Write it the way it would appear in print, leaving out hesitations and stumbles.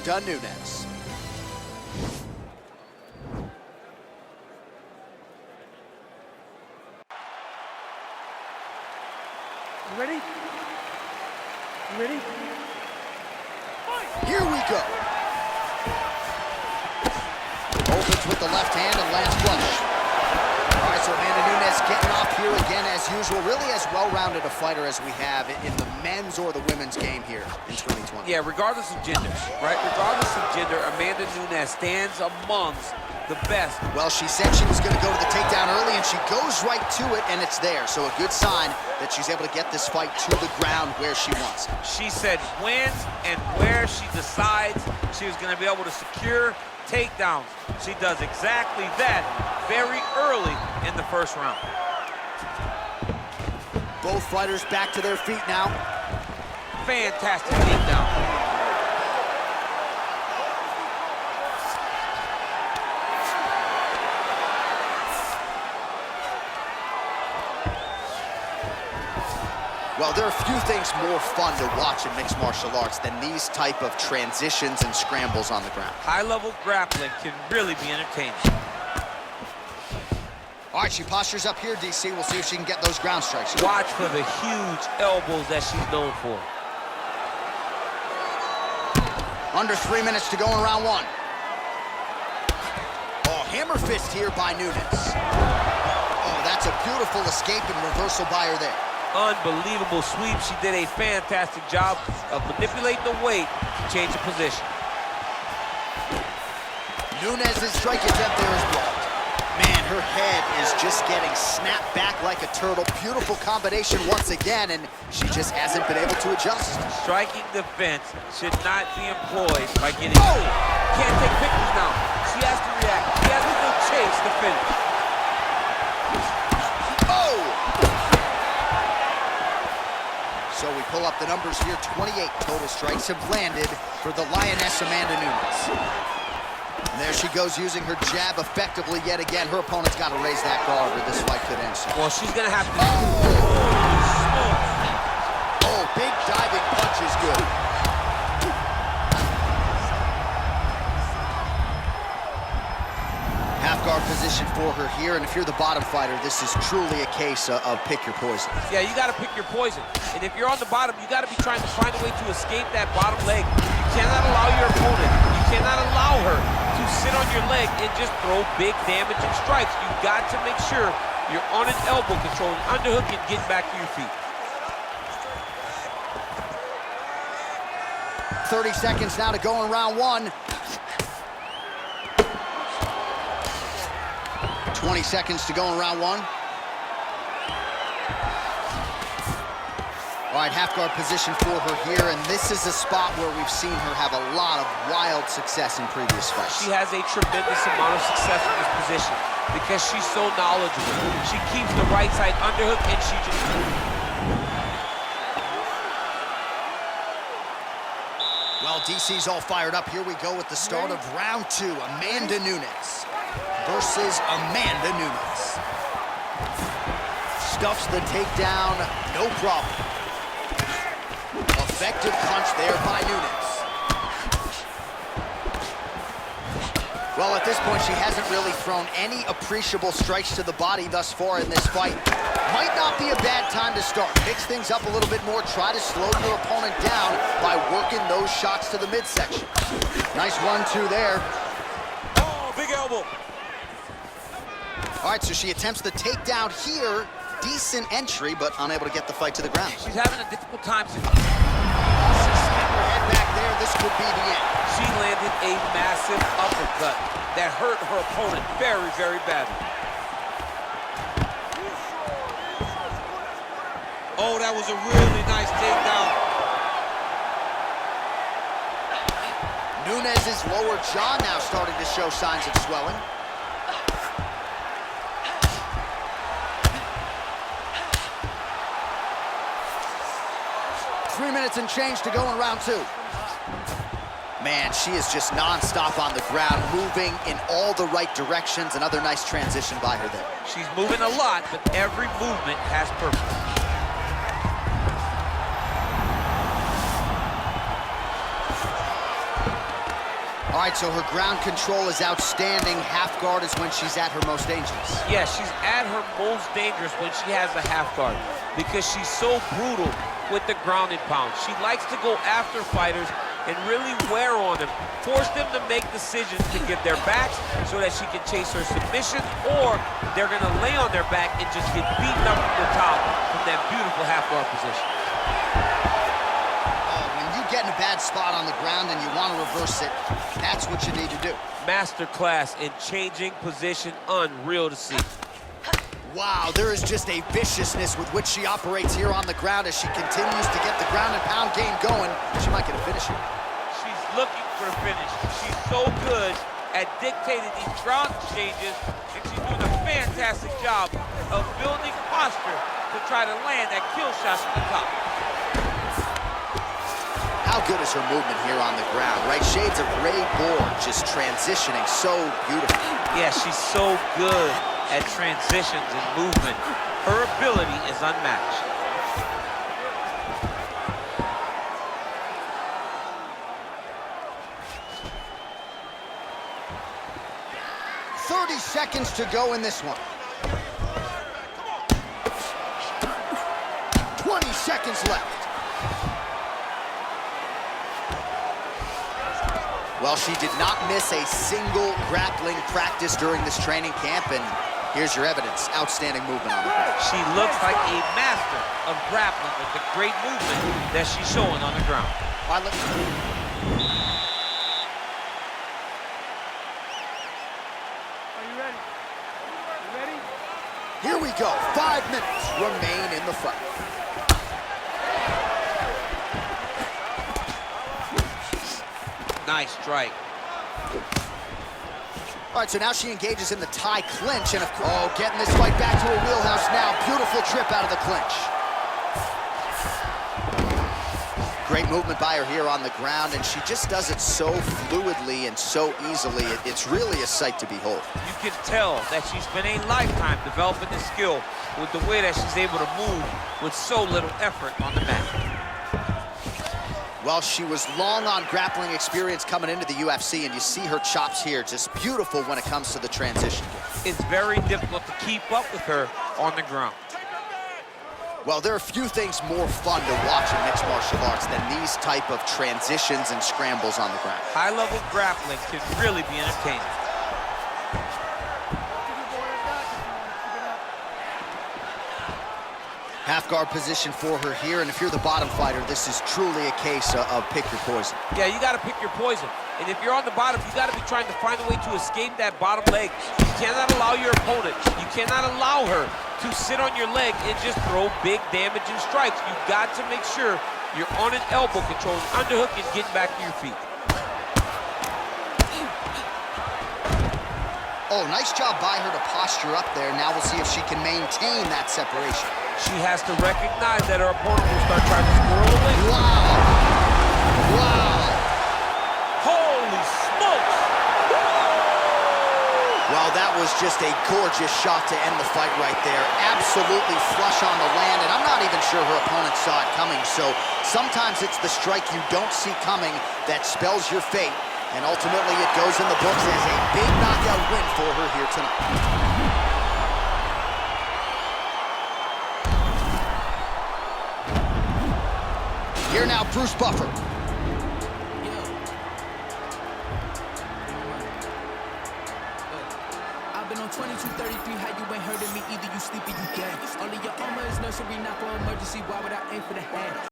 Amanda Nunes. You ready? You ready? Here we go. Opens with the left hand and lands flush. All right, so Amanda Nunes getting off here again as usual. Really as well-rounded a fighter as we have in the men's or the women's game here in 2020. Yeah, regardless of gender, right? Regardless of gender, Amanda Nunes stands amongst the best. Well, she said she was going to go to the takedown early, and she goes right to it, and it's there. So a good sign that she's able to get this fight to the ground where she wants it. She said when and where she decides she was going to be able to secure takedowns. She does exactly that very early in the first round. Both fighters back to their feet now. Fantastic takedown. Well, there are few things more fun to watch in mixed martial arts than these type of transitions and scrambles on the ground. High-level grappling can really be entertaining. All right, she postures up here, DC. We'll see if she can get those ground strikes. Watch for the huge elbows that she's known for. Under 3 minutes to go in round one. Oh, hammer fist here by Nunes. Oh, that's a beautiful escape and reversal by her there. Unbelievable sweep. She did a fantastic job of manipulating the weight to change the position. Nunes' strike attempt there is blocked. Man, her head is just getting snapped back like a turtle. Beautiful combination once again, and she just hasn't been able to adjust. Striking defense should not be employed by getting... Oh! Can't take pictures now. She has to react. She has to go chase the finish. So we pull up the numbers here. 28 total strikes have landed for the Lioness Amanda Nunes. And there she goes using her jab effectively yet again. Her opponent's got to raise that guard or this fight could end soon. Well, she's going to have to... Oh, big diving punch is good. Half guard position for her here, and if you're the bottom fighter, this is truly a case of pick your poison. Yeah, you got to pick your poison. And if you're on the bottom, you got to be trying to find a way to escape that bottom leg. You cannot allow your opponent, you cannot allow her to sit on your leg and just throw big damaging strikes. You got to make sure you're on an elbow control, an underhook, and getting back to your feet. 30 seconds now to go in round one. 20 seconds to go in round one. All right, half guard position for her here, and this is a spot where we've seen her have a lot of wild success in previous fights. She has a tremendous amount of success in this position because she's so knowledgeable. She keeps the right side underhook, and she just... Well, DC's all fired up. Here we go with the start of round two. Amanda Nunes versus Amanda Nunes. Stuffs the takedown, no problem. Effective punch there by Nunes. Well, at this point, she hasn't really thrown any appreciable strikes to the body thus far in this fight. Might not be a bad time to start. Mix things up a little bit more. Try to slow your opponent down by working those shots to the midsection. Nice 1-2 there. Oh, big elbow. All right, so she attempts the takedown here. Decent entry, but unable to get the fight to the ground. She's having a difficult time. She snapped her head back there. This could be the end. She landed a massive uppercut that hurt her opponent very, very badly. Oh, that was a really nice takedown. Nunes' lower jaw now starting to show signs of swelling. Three minutes and change to go in round two. Man, she is just nonstop on the ground, moving in all the right directions. Another nice transition by her there. She's moving a lot, but every movement has purpose. All right, so her ground control is outstanding. Half guard is when she's at her most dangerous. Yeah, she's at her most dangerous when she has a half guard because she's so brutal with the ground and pound. She likes to go after fighters and really wear on them, force them to make decisions to give their backs so that she can chase her submission, or they're going to lay on their back and just get beaten up from the top from that beautiful half guard position. Get in a bad spot on the ground and you want to reverse it, that's what you need to do. Masterclass in changing position, unreal to see. Wow, there is just a viciousness with which she operates here on the ground as she continues to get the ground and pound game going. She might get a finish here. She's looking for a finish. She's so good at dictating these ground exchanges, and she's doing a fantastic job of building posture to try to land that kill shot from the top. How good is her movement here on the ground, right? Shades of Ray Borg, just transitioning so beautifully. Yeah, she's so good at transitions and movement. Her ability is unmatched. "30 seconds to go in this one. 20 seconds left. Well, she did not miss a single grappling practice during this training camp, and here's your evidence. Outstanding movement on the ground. She looks like a master of grappling with the great movement that she's showing on the ground. Are you ready? You ready? Here we go. 5 minutes remain in the fight. Nice strike. All right, so now she engages in the tie clinch, and getting this fight back to her wheelhouse now. Beautiful trip out of the clinch. Great movement by her here on the ground, and she just does it so fluidly and so easily. It's really a sight to behold. You can tell that she spent a lifetime developing this skill with the way that she's able to move with so little effort on the mat. Well, she was long on grappling experience coming into the UFC, and you see her chops here, just beautiful when it comes to the transition. It's very difficult to keep up with her on the ground. Well, there are few things more fun to watch in mixed martial arts than these type of transitions and scrambles on the ground. High-level grappling can really be entertaining. Half guard position for her here, and if you're the bottom fighter, this is truly a case of pick your poison. Yeah, you got to pick your poison. And if you're on the bottom, you got to be trying to find a way to escape that bottom leg. You cannot allow your opponent, you cannot allow her to sit on your leg and just throw big damaging strikes. You got to make sure you're on an elbow control, underhook, and getting back to your feet. Oh, nice job by her to posture up there. Now we'll see if she can maintain that separation. She has to recognize that her opponent will start trying to squirrel away. Wow. Wow. Holy smokes! Well, that was just a gorgeous shot to end the fight right there. Absolutely flush on the land, and I'm not even sure her opponent saw it coming. So sometimes it's the strike you don't see coming that spells your fate, and ultimately it goes in the books as a big knockout win for her here tonight. Here now, Bruce Buffer. I've been on 2233, how you ain't heard of me either, you sleepy, you dead. All of your armor is nursery, not for emergency, why would I aim for the head?